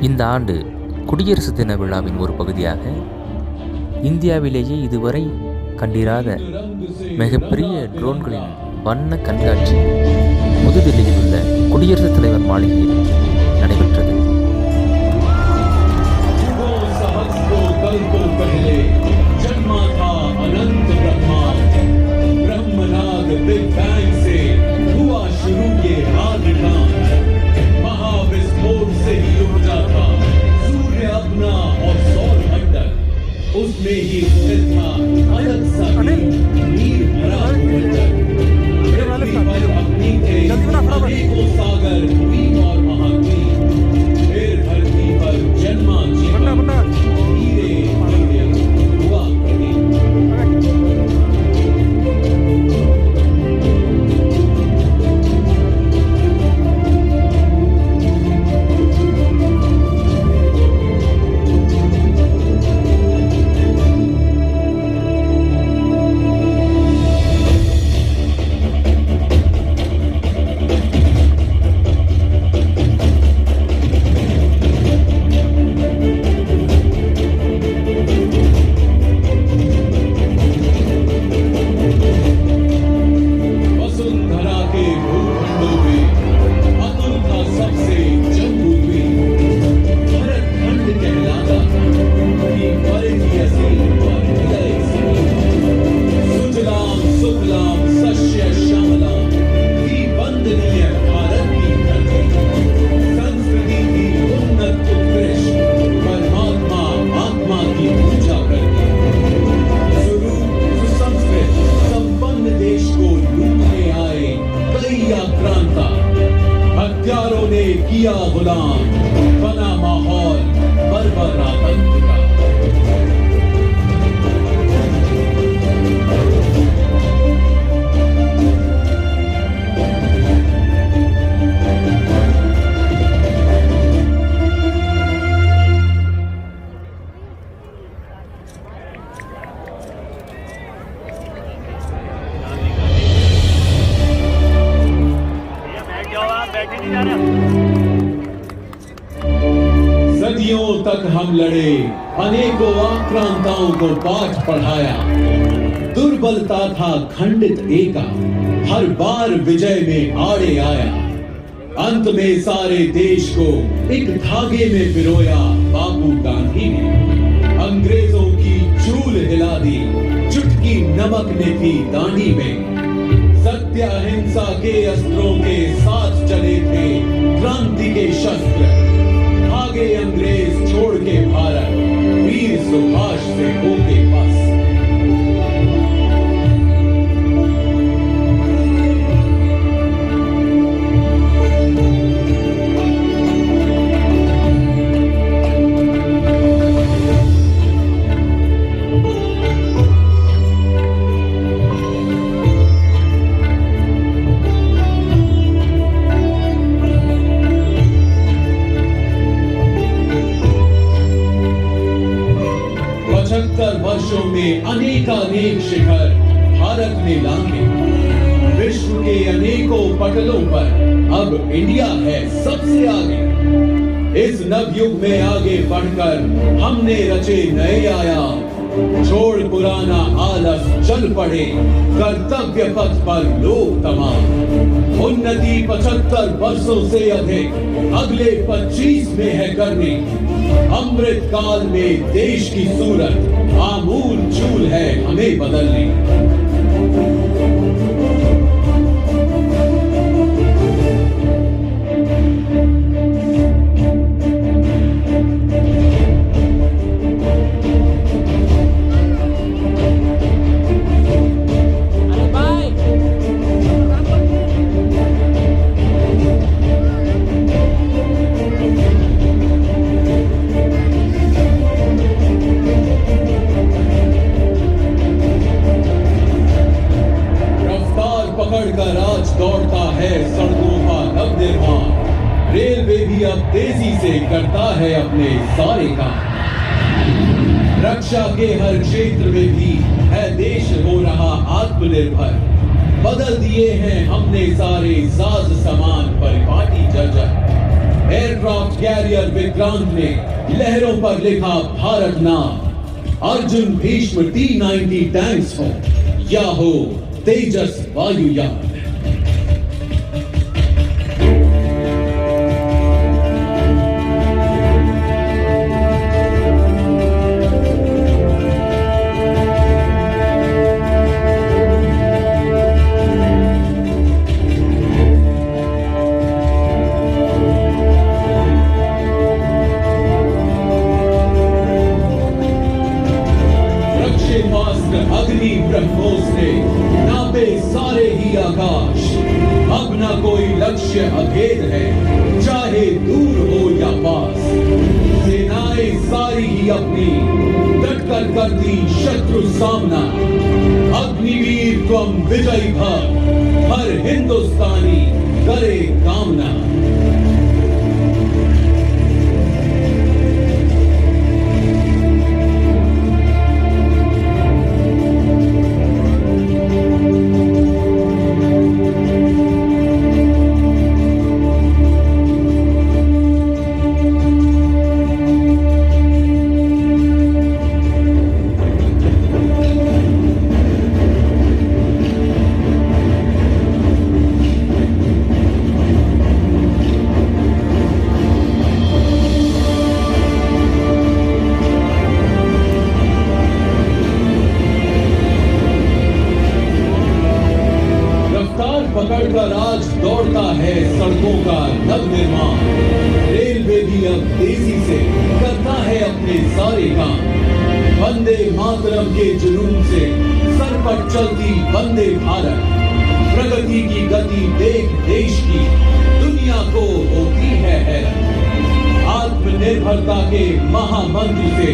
இந்த ஆண்டு குடியரசு தின விழாவின் ஒரு பகுதியாக இந்தியாவிலேயே இதுவரை கண்டிராத மிகப்பெரிய ட்ரோன்களின் வண்ண கண்காட்சி புதுதில்லியில் உள்ள குடியரசுத் தலைவர் மாளிகையில் நடைபெற்றது. उसमें ही स्थित था अलग सा नीर भरा भूमंडल। पृथ्वी पर अपनी थे अनेकों सागर, द्वीप और महाद्वीप। फिर धरती पर जन्मा जीवन धीरे धीरे हुआ प्रदीप। हत्यारों ने किया गुलाम, बना माहौल बर्बर आतंक का। सदियों तक हम लड़े, अनेकों आक्रांताओं को पाठ पढ़ाया। दुर्बलता था खंडित एका, हर बार विजय में आड़े आया। अंत में सारे देश को एक धागे में पिरोया बाबू गांधी ने। अंग्रेजों की चूल हिला दी, चुटकी नमक ने थी दांडी में। सत्य अहिंसा के अस्त्रों के साथ चले थे क्रांति के शस्त्र। भागे अंग्रेज छोड़ के भारत, वीर सुभाष से होके बस। वर्षों में अनेकानेक शिखर भारत ने लांघे। विश्व के अनेकों पटलों पर अब इंडिया है सबसे आगे। इस नवयुग में आगे बढ़कर हमने रचे नए आयाम। छोड़ पुराना आलस, चल पड़े कर्तव्य पथ पर लोग तमाम। उन्नति 75 वर्षों से अधिक अगले 25 में है करनी। अमृत काल में देश की सूरत आमूल चूल है हमें बदलनी। पकड़कर आज दौड़ता है सड़कों का नवनिर्माण। रेलवे भी अब तेजी से करता है अपने सारे काम। रक्षा के हर क्षेत्र में भी है देश हो रहा आत्मनिर्भर। बदल दिए हैं हमने सारे साज सामान परिपाटी जर्जर। एयरक्राफ्ट कैरियर विक्रांत ने लहरों पर लिखा भारत नाम। अर्जुन भीष्म T-90 टैंक्स हो या हो तेजस वायुयान। अग्नि ब्रह्मोस ने नापे सारे ही आकाश। अब न कोई लक्ष्य अभेद है, चाहे दूर हो या पास। सेनाएं सारी ही अपनी डटकर करती शत्रु सामना। अग्निवीर त्वम विजयी भव, हर हिंदुस्तानी करे कामना। पकड़कर आज दौड़ता है सड़कों का नव निर्माण। रेलवे भी अब तेजी से करता है अपने सारे काम। वंदे मातरम के जुनून से सर पर चलती वंदे भारत। प्रगति की गति देख देश की दुनिया को होती है हैरत। आत्मनिर्भरता के महामंत्र से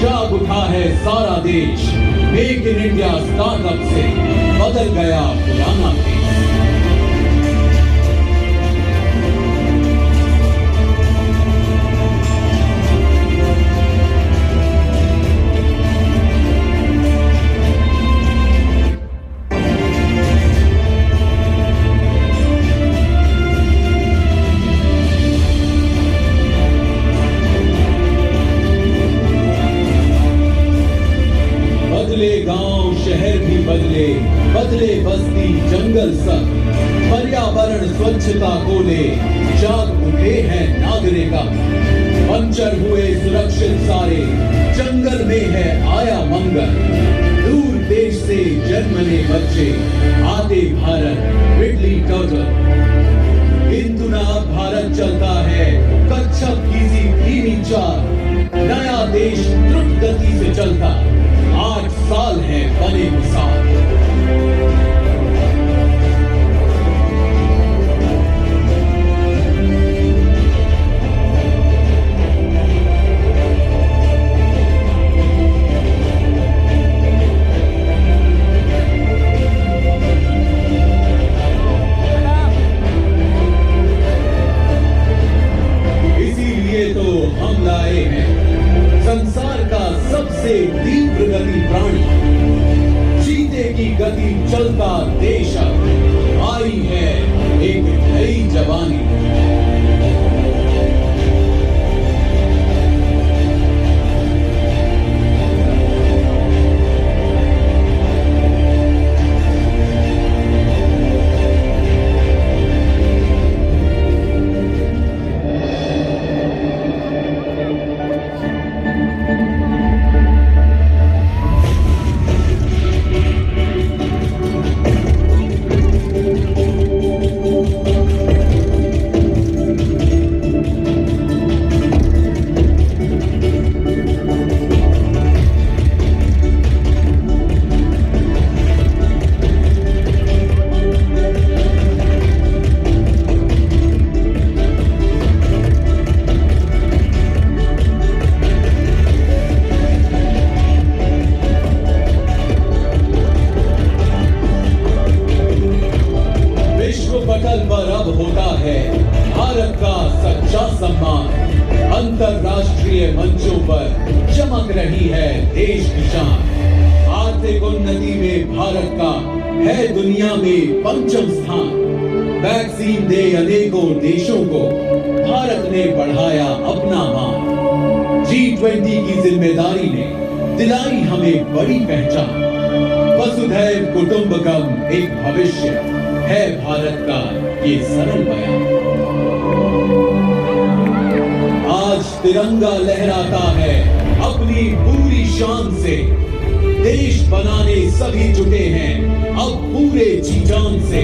जाग उठा है सारा देश। मेक इन इंडिया स्टार्टअप से बदल गया पुराना देश। बदले गांव शहर भी बदले, बदले बस्ती जंगल सब। पर्यावरण स्वच्छता को ले जाग उठे हैं नागरिक। पंचर हुए सुरक्षित सारे, जंगल में है आया मंगल। दूर देश से जन्मने बच्चे आते भारत बिजली टर्टल। किंतु ना भारत चलता है कच्छप किसी धीमी चाल। नया देश द्रुत गति से चलता 8 साल है बने मिसाल। इसीलिए तो हम लाए हैं संसार का सबसे तीव्र गति प्राणी। चीते की गति चलता देश आई है एक नई जवानी। अंतरराष्ट्रीय मंचों पर चमक रही है देश की शान। आर्थिक उन्नति में भारत का है दुनिया में 5म स्थान। वैक्सीन दे अनेकों देशों को भारत ने बढ़ाया अपना मान। G20 की जिम्मेदारी ने दिलाई हमें बड़ी पहचान। वसुधैव कुटुंबकम एक भविष्य है भारत का ये सरल बयान। आज तिरंगा लहराता है अपनी पूरी शान से। देश बनाने सभी जुटे हैं अब पूरे जी जान से।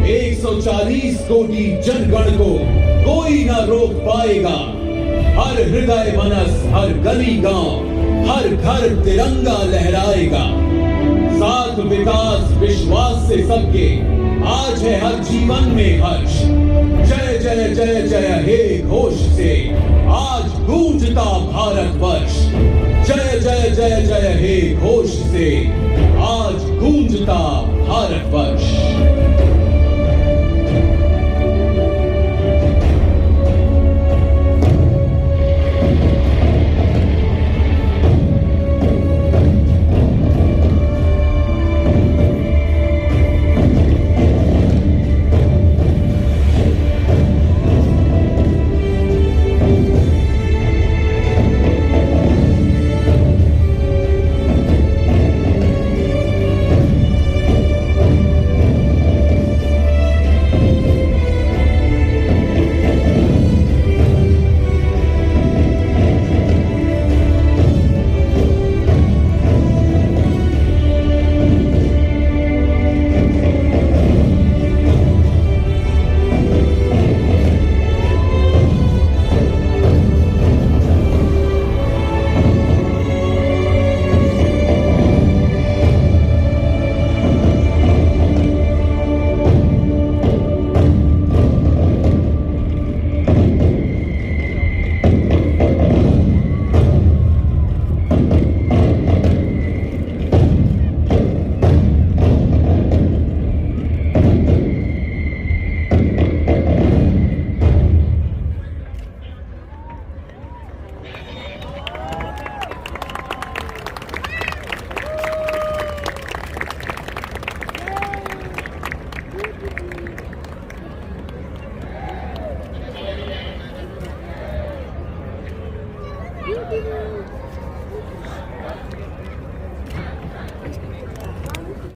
140 कोटि जनगण को कोई ना रोक पाएगा। हर हृदय मनस, हर गली गांव, हर घर तिरंगा लहराएगा। साथ विकास विश्वास से सबके आज है हर जीवन में हर्ष। जय जय जय जय हे घोष से आज गूंजता भारतवर्ष। जय जय जय जय हे घोष से आज गूंजता भारतवर्ष। Thank you.